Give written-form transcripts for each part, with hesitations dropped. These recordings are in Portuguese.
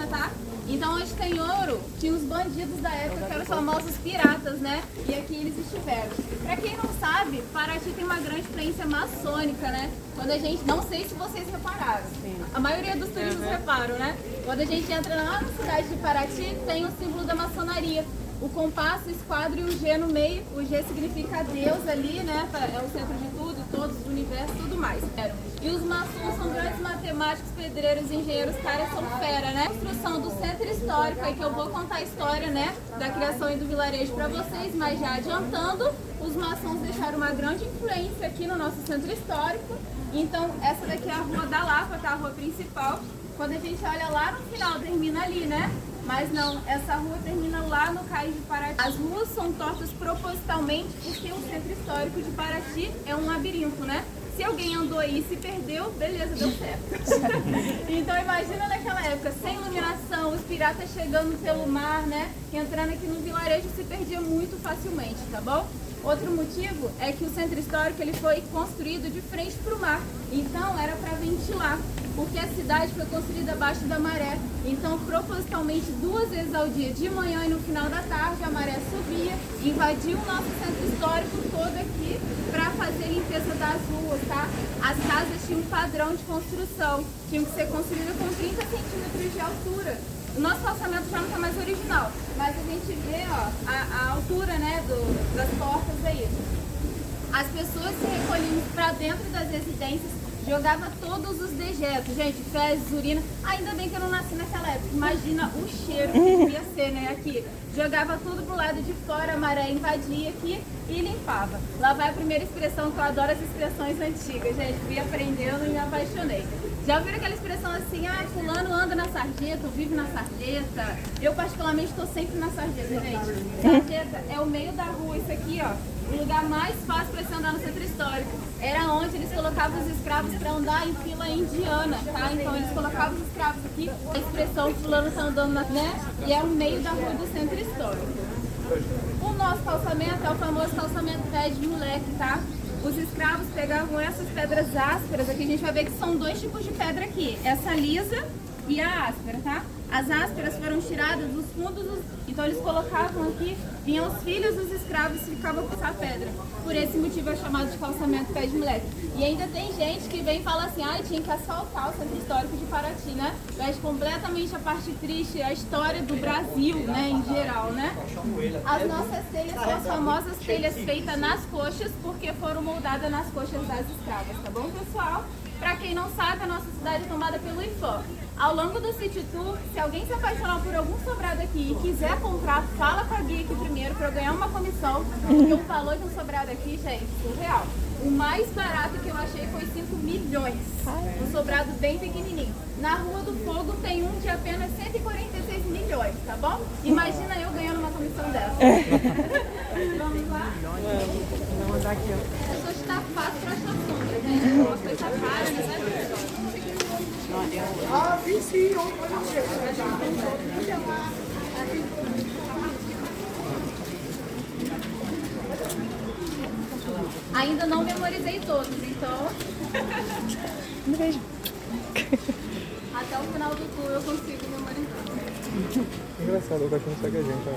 Argentina, tá? Então onde tem ouro, tinha os bandidos da época, que eram os famosos piratas, né? E aqui eles estiveram. Pra quem não sabe, Paraty tem uma grande influência maçônica, né? Quando a gente, não sei se vocês repararam, a maioria dos turistas reparam, né? Quando a gente entra lá na cidade de Paraty, tem o símbolo da maçonaria. O compasso, o esquadro e o G no meio. O G significa Deus ali, né? É o centro de tudo, todos, do universo, tudo mais. E os maçons são grandes matemáticos, pedreiros, engenheiros, caras são fera, né? A construção do centro histórico, aí que eu vou contar a história, né? Da criação e do vilarejo pra vocês, mas já adiantando, os maçons deixaram uma grande influência aqui no nosso centro histórico. Então, essa daqui é a Rua da Lapa, tá? A rua principal. Quando a gente olha lá no final, termina ali, né? Mas não, essa rua termina lá no Cais de Paraty. As ruas são tortas propositalmente porque o centro histórico de Paraty é um labirinto, né? Se alguém andou aí e se perdeu, beleza, deu certo. Então imagina naquela época, sem iluminação, os piratas chegando pelo mar, né? Entrando aqui no vilarejo se perdia muito facilmente, tá bom? Outro motivo é que o centro histórico ele foi construído de frente para o mar, então era para ventilar, porque a cidade foi construída abaixo da maré, então propositalmente 2 vezes ao dia, de manhã e no final da tarde, a maré subia, invadiu o nosso centro histórico todo aqui para fazer limpeza das ruas, tá? As casas tinham um padrão de construção, tinham que ser construídas com 30 centímetros de altura. O nosso calçamento já não está mais original, mas a gente vê ó, a altura né, das portas aí. As pessoas se recolhiam para dentro das residências, jogavam todos os dejetos, gente, fezes, urina. Ainda bem que eu não nasci naquela época, imagina o cheiro que devia ser, né, aqui. Jogava tudo pro lado de fora, a maré invadia aqui e limpava. Lá vai a primeira expressão, que eu adoro as expressões antigas, gente, fui aprendendo e me apaixonei. Já ouviram aquela expressão assim, ah, fulano anda na sarjeta, vive na sarjeta? Eu particularmente estou sempre na sarjeta, gente. Sarjeta é o meio da rua, isso aqui, ó. O lugar mais fácil para você andar no centro histórico. Era onde eles colocavam os escravos para andar em fila indiana, tá? Então eles colocavam os escravos aqui, a expressão fulano tá andando na, né? E é o meio da rua do centro histórico. O nosso calçamento é o famoso calçamento pé de moleque, tá? Os escravos pegavam essas pedras ásperas, aqui a gente vai ver que são 2 tipos de pedra aqui, essa lisa e a áspera, tá? As ásperas foram tiradas dos fundos, então eles colocavam aqui, vinham os filhos dos escravos e ficavam com essa pedra. Por esse motivo é chamado de calçamento pé de moleque. E ainda tem gente que vem e fala assim, ah, tinha que asfaltar o centro histórico de Paraty, né? Mas completamente a parte triste, a história do Brasil, né, em geral, né? As nossas telhas são as famosas telhas feitas nas coxas, porque foram moldadas nas coxas das escravas, tá bom, pessoal? Pra quem não sabe, a nossa cidade é tomada pelo IFAM. Ao longo do City Tour, se alguém se apaixonar por algum sobrado aqui e quiser comprar, fala com a guia aqui primeiro para eu ganhar uma comissão, porque o valor de um sobrado aqui, gente, surreal. O mais barato que eu achei foi 5 milhões, um sobrado bem pequenininho. Na Rua do Fogo tem um de apenas 146 milhões, tá bom? Imagina eu ganhando uma comissão dessa. Vamos lá? Vamos andar aqui, ó. Essa hoje tá fácil para achar sombra, gente. Uma coisa rara, né? Ah, vi sim, Ainda não memorizei todos, então não vejo. até o final do tour eu consigo memorizar. Engraçado, o cachorro segue a gente, ó.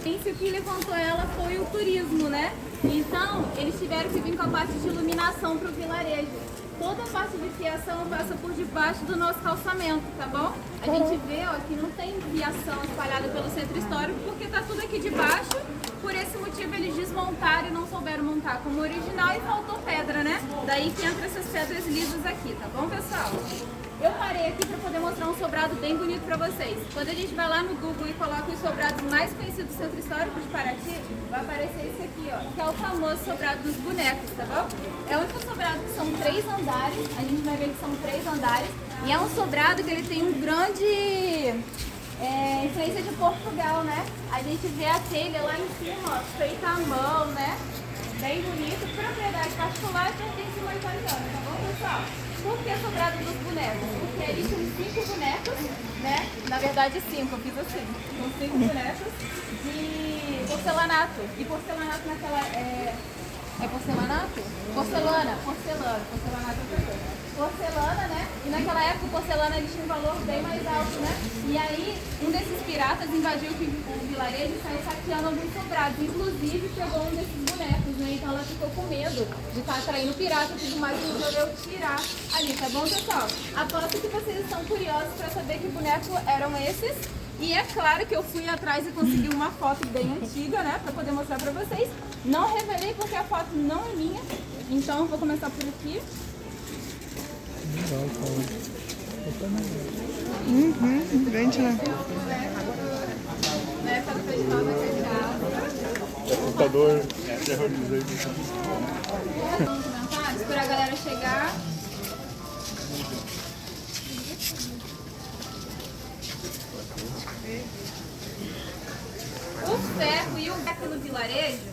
O que levantou ela foi o turismo, né? Então, eles tiveram que vir com a parte de iluminação para o vilarejo. Toda a parte de fiação passa por debaixo do nosso calçamento, tá bom? A gente vê, ó, que não tem fiação espalhada pelo centro histórico, porque tá tudo aqui debaixo. Por esse motivo, eles desmontaram e não souberam montar como original e faltou pedra, né? Daí que entra essas pedras lisas aqui, tá bom, pessoal? Eu parei aqui para poder mostrar um sobrado bem bonito para vocês. Quando a gente vai lá no Google e coloca os sobrados mais conhecidos do Centro Histórico de Paraty, vai aparecer esse aqui, ó, que é o famoso sobrado dos bonecos, tá bom? É o único sobrado que são 3 andares, a gente vai ver que são 3 andares, e é um sobrado que ele tem um grande influência de Portugal, né? A gente vê a telha lá em cima, ó, feita à mão, né? Bem bonito, propriedade particular e pertence a uma italiana, tá bom, pessoal? Por que sobrado dos bonecos? Porque eles tinham 5 bonecos, né? Na verdade 5, eu fiz assim. São 5 bonecos de porcelanato. E porcelanato naquela... É porcelanato? Porcelana. Porcelanato é outra coisa. porcelana, né? E naquela época porcelana eles tinham um valor bem mais alto, né? E aí um desses piratas invadiu o vilarejo e saiu saqueando alguns sobrados. Inclusive pegou um desses bonecos, né? Então ela ficou com medo de estar atraindo pirata e tudo mais e resolveu tirar ali, tá bom, pessoal? Aposto que vocês estão curiosos para saber que boneco eram esses. E é claro que eu fui atrás e consegui uma foto bem antiga, né? Pra poder mostrar pra vocês. Não revelei porque a foto não é minha. Então eu vou começar por aqui. Grande, né? Nessa do Festival da Cachaça. Computador, terrorizei. Vamos comentar, esperar a galera chegar. O ferro e o aqui no vilarejo.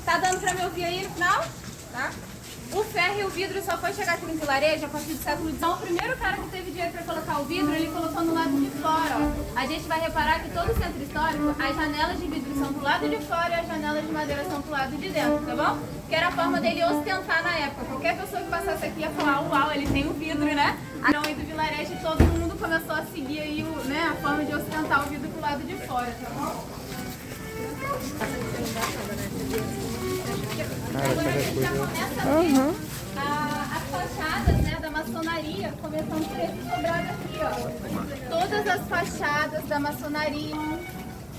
Tá dando pra me ouvir aí no final? Tá? O ferro e o vidro só foi chegar aqui no vilarejo a partir do século XIX. O primeiro cara que teve dinheiro para colocar o vidro, ele colocou no lado de fora. Ó. A gente vai reparar que todo o centro histórico, as janelas de vidro são do lado de fora e as janelas de madeira são do lado de dentro, tá bom? Que era a forma dele ostentar na época. Qualquer pessoa que passasse aqui ia falar, uau, ele tem o vidro, né? Aí do vilarejo todo mundo começou a seguir aí a forma de ostentar o vidro pro lado de fora, tá bom? Agora a gente já começa a ver as fachadas, né, da maçonaria, começando por esse sobrado aqui, ó. Todas as fachadas da maçonaria.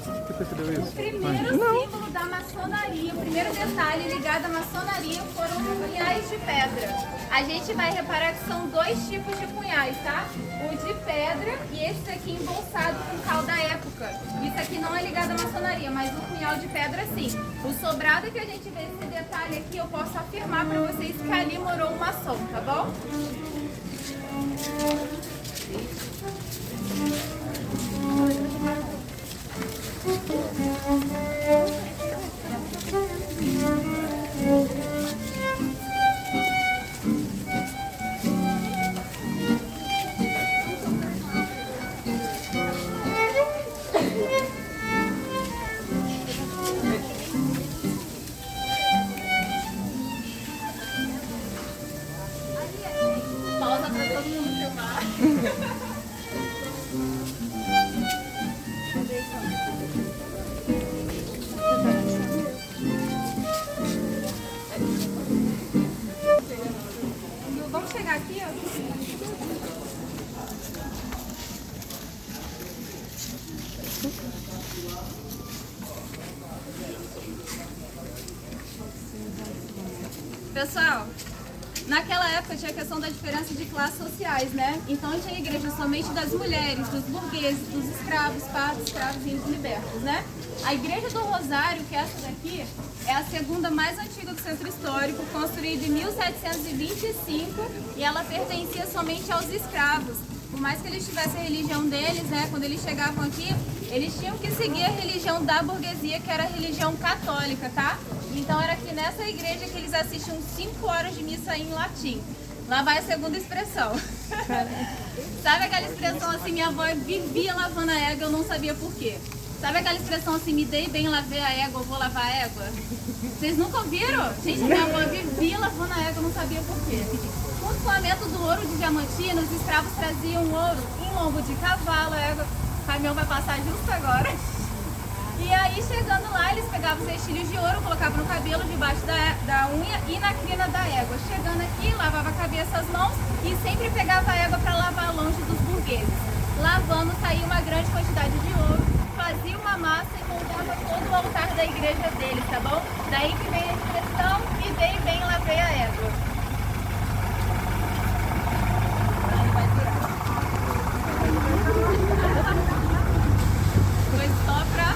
Você percebeu O isso? primeiro símbolo da maçonaria, o primeiro detalhe ligado à maçonaria foram os punhais de pedra. A gente vai reparar que são dois tipos de punhais, tá? O de pedra e esse aqui embolsado com cal da época. Isso aqui não é ligado à maçonaria, mas o punhal de pedra sim. O sobrado que a gente vê esse detalhe aqui, eu posso afirmar pra vocês que ali morou um maçom, tá bom? Pausa pra todo mundo filmar. Vamos chegar aqui, ó. Pessoal, naquela época tinha a questão da diferença de classes sociais, né? Então tinha igreja somente das mulheres, dos burgueses, dos escravos, pardos, escravos e libertos, né? A igreja do Rosário, que é essa daqui, é a segunda mais antiga do centro histórico, construída em 1725 e ela pertencia somente aos escravos. Por mais que eles tivessem a religião deles, né? Quando eles chegavam aqui, eles tinham que seguir a religião da burguesia, que era a religião católica, tá? Então era aqui nessa igreja que eles assistiam 5 horas de missa em latim. Lá vai a segunda expressão. Sabe aquela expressão assim, minha avó vivia lavando a égua, eu não sabia por quê. Sabe aquela expressão assim, me dei bem, lavei a égua, eu vou lavar a égua? Vocês nunca ouviram? Gente, minha avó vivia lavando a égua, eu não sabia por quê. Com o escoamento do ouro de Diamantina, os escravos traziam ouro em lombo de cavalo, a égua, o caminhão vai passar justo agora. E aí, chegando lá, eles pegavam os rexilhos de ouro, colocavam no cabelo, debaixo da unha e na crina da égua. Chegando aqui, lavava a cabeça, as mãos e sempre pegava a égua para lavar longe dos burgueses. Lavando, saía uma grande quantidade de ouro, fazia uma massa e montava todo o altar da igreja deles, tá bom? Daí que vem a expressão, me dei bem, lavei a égua. Aí vai durar. Foi só pra...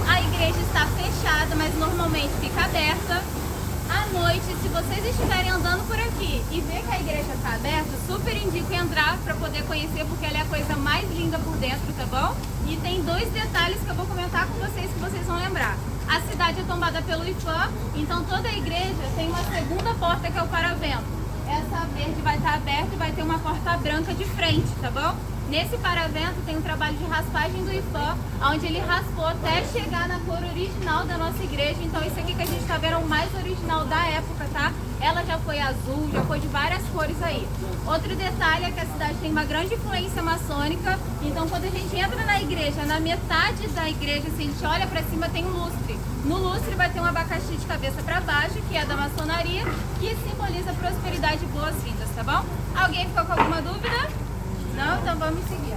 A igreja está fechada, mas normalmente fica aberta. À noite, se vocês estiverem andando por aqui e ver que a igreja está aberta, super indico entrar para poder conhecer, porque ela é a coisa mais linda por dentro, tá bom? E tem 2 detalhes que eu vou comentar com vocês que vocês vão lembrar. A cidade é tombada pelo IFAM, então toda a igreja tem uma segunda porta que é o paravento. Essa verde vai estar aberta e vai ter uma porta branca de frente, tá bom? Nesse paravento tem um trabalho de raspagem do IFAM, onde ele raspou até chegar na cor original da nossa igreja. Então isso aqui que a gente está vendo é o mais original da época, tá? ela já foi azul, já foi de várias cores aí. Outro detalhe é que a cidade tem uma grande influência maçônica, então quando a gente entra na igreja, na metade da igreja, se a gente olha para cima, tem um lustre. No lustre vai ter um abacaxi de cabeça para baixo, que é da maçonaria, que simboliza prosperidade e boas-vindas, tá bom? Alguém ficou com alguma dúvida? Não? Então vamos seguir.